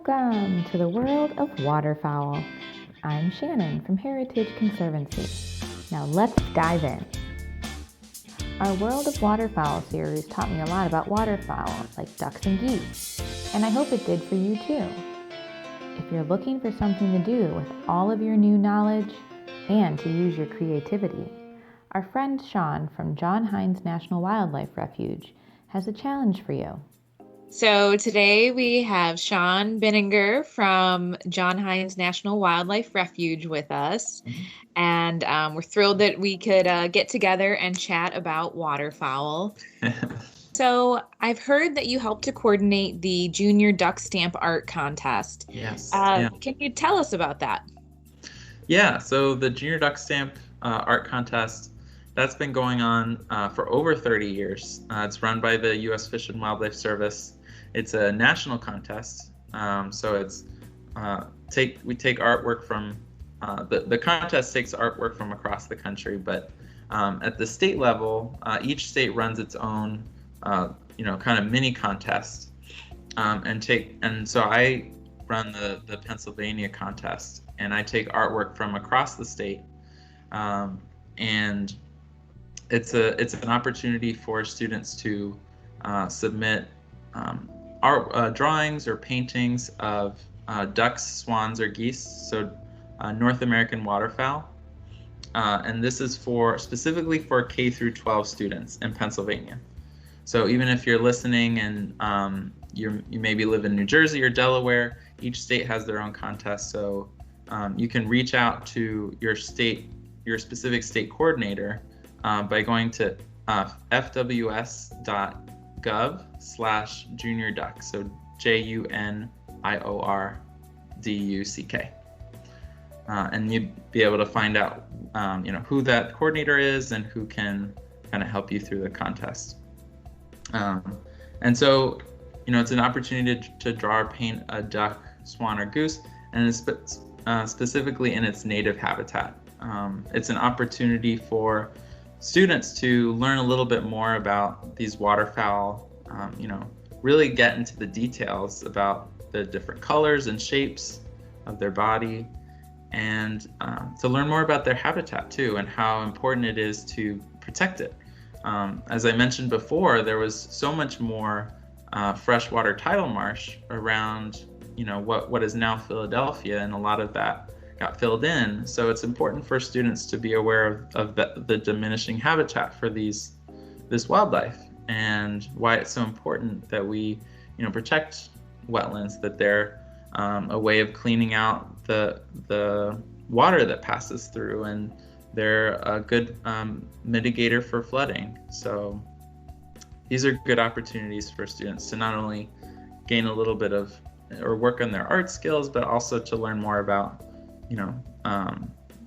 Welcome to the world of waterfowl. I'm Shannon from Heritage Conservancy. Now let's dive in. Our World of Waterfowl series taught me a lot about waterfowl, like ducks and geese, and I hope it did for you too. If you're looking for something to do with all of your new knowledge and to use your creativity, our friend Sean from John Heinz National Wildlife Refuge has a challenge for you. So today we have Sean Binninger from John Heinz National Wildlife Refuge with us. And we're thrilled that we could get together and chat about waterfowl. So I've heard that you helped to coordinate the Junior Duck Stamp Art Contest. Yes. Can you tell us about that? Yeah, so the Junior Duck Stamp Art Contest, that's been going on for over 30 years. It's run by the U.S. Fish and Wildlife Service. It's a national contest, so it's we take artwork from the contest takes artwork from across the country, but at the state level, each state runs its own kind of mini contest, and so I run the Pennsylvania contest, and I take artwork from across the state, and it's an opportunity for students to submit art drawings or paintings of ducks, swans, or geese, so North American waterfowl, and this is specifically for K through 12 students in Pennsylvania. So even if you're listening and you maybe live in New Jersey or Delaware, each state has their own contest. So you can reach out to your specific state coordinator by going to fws.gov/juniorduck. So JUNIORDUCK. And you'd be able to find out who that coordinator is and who can kind of help you through the contest. And so it's an opportunity to draw or paint a duck, swan, or goose, and it's specifically in its native habitat. It's an opportunity for students to learn a little bit more about these waterfowl, really get into the details about the different colors and shapes of their body, and to learn more about their habitat too, and how important it is to protect it. As I mentioned before, there was so much more freshwater tidal marsh around, what is now Philadelphia, and a lot of that got filled in. So it's important for students to be aware of the diminishing habitat for this wildlife, and why it's so important that we, protect wetlands, that they're a way of cleaning out the water that passes through, and they're a good mitigator for flooding. So these are good opportunities for students to not only gain a little bit of or work on their art skills, but also to learn more about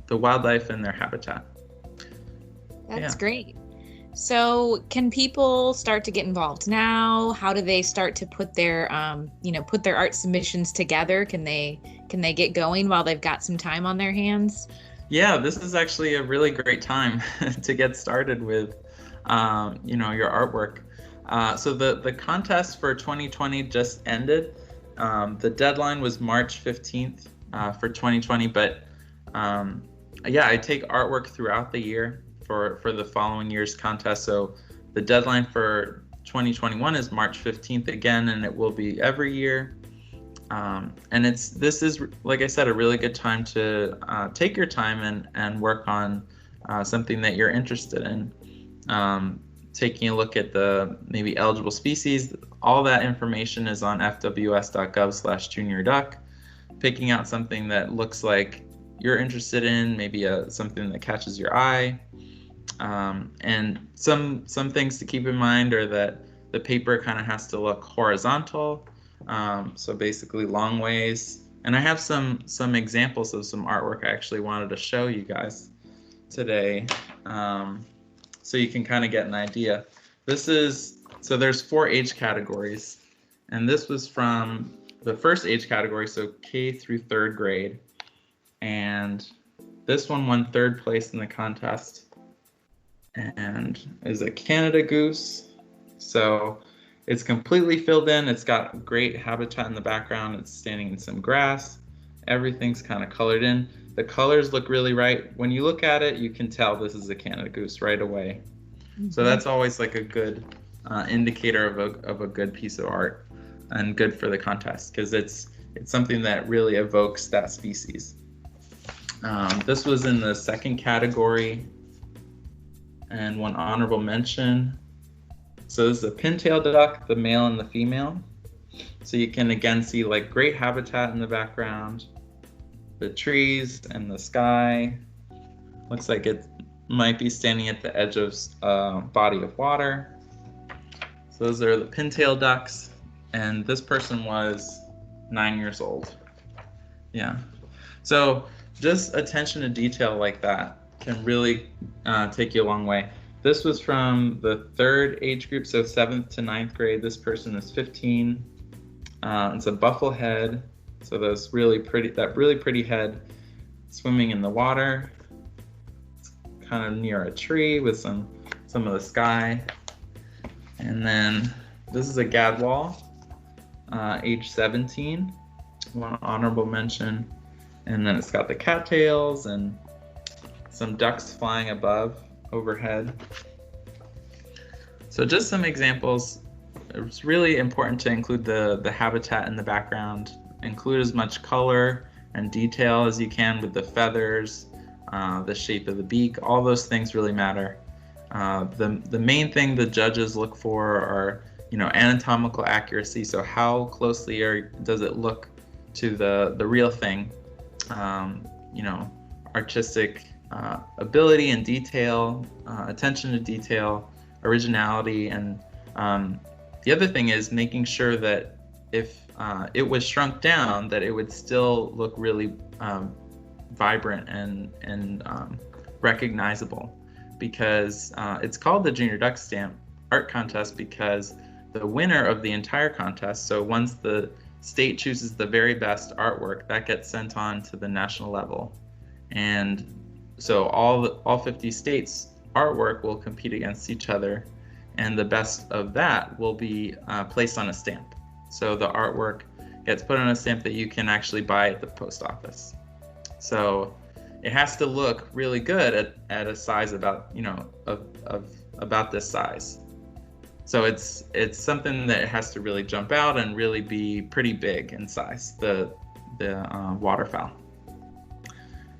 the wildlife and their habitat. That's great. So can people start to get involved now? How do they start to put their art submissions together? Can they get going while they've got some time on their hands? Yeah, this is actually a really great time to get started with your artwork. So the contest for 2020 just ended. The deadline was March 15th for 2020, but I take artwork throughout the year for the following year's contest. So the deadline for 2021 is March 15th again, and it will be every year. And this is, like I said, a really good time to take your time and work on something that you're interested in. Taking a look at the maybe eligible species, all that information is on fws.gov/juniorduck. Picking out something that looks like you're interested in, maybe something that catches your eye. And some things to keep in mind are that the paper kind of has to look horizontal, so basically long ways. And I have some examples of some artwork I actually wanted to show you guys today, so you can kind of get an idea. So there's 4 age categories, and this was from the first age category, so K through 3rd grade, and this one won 3rd place in the contest, and is a Canada goose. So it's completely filled in. It's got great habitat in the background. It's standing in some grass. Everything's kind of colored in. The colors look really right. When you look at it, you can tell this is a Canada goose right away. So that's always like a good indicator of a good piece of art, and good for the contest because it's something that really evokes that species. This was in the second category and one honorable mention. So this is a pintail duck, the male and the female. So you can again see like great habitat in the background, the trees and the sky. Looks like it might be standing at the edge of a body of water. So those are the pintail ducks, and this person was 9 years old. Yeah. So just attention to detail like that can really take you a long way. This was from the third age group, so 7th to 9th grade. This person is 15. It's a buffle head, so that really pretty head swimming in the water. It's kind of near a tree with some of the sky. And then this is a gadwall, age 17. One honorable mention. And then it's got the cattails and some ducks flying overhead. So just some examples. It's really important to include the habitat in the background. Include as much color and detail as you can with the feathers, the shape of the beak. All those things really matter. The main thing the judges look for are, anatomical accuracy. So how closely does it look to the real thing? Artistic ability and detail, attention to detail, originality, and the other thing is making sure that if it was shrunk down, that it would still look really vibrant and recognizable, because it's called the Junior Duck Stamp Art Contest because the winner of the entire contest, so once the state chooses the very best artwork, that gets sent on to the national level. And so all 50 states artwork will compete against each other, and the best of that will be placed on a stamp. So the artwork gets put on a stamp that you can actually buy at the post office. So it has to look really good at a size about about this size. So it's something that has to really jump out and really be pretty big in size, the waterfowl.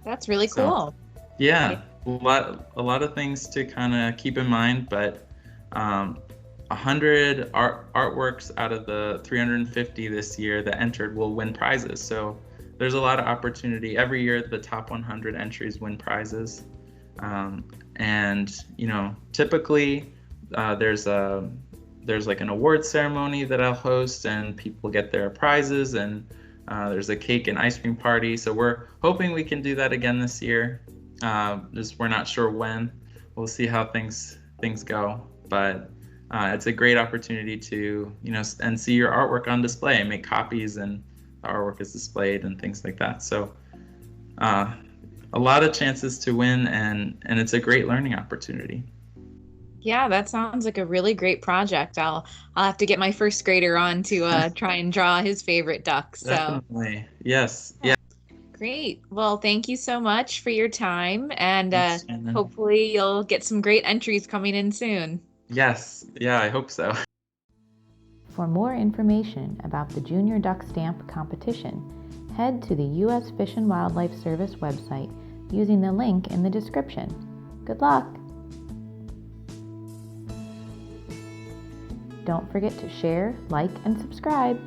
That's really cool. Yeah, a lot of things to kind of keep in mind, but 100 artworks out of the 350 this year that entered will win prizes. So there's a lot of opportunity. Every year the top 100 entries win prizes. And typically there's like an award ceremony that I'll host, and people get their prizes, and there's a cake and ice cream party. So we're hoping we can do that again this year. We're not sure when. We'll see how things go, but it's a great opportunity to and see your artwork on display, make copies, and the artwork is displayed and things like that. So a lot of chances to win, and it's a great learning opportunity. Yeah, that sounds like a really great project. I'll have to get my first grader on to try and draw his favorite ducks. So definitely, yes, yeah. Great. Well, thank you so much for your time, and Thanks, Shannon. hopefully you'll get some great entries coming in soon. Yes, yeah, I hope so. For more information about the Junior Duck Stamp competition, head to the U.S. Fish and Wildlife Service website using the link in the description. Good luck! Don't forget to share, like, and subscribe.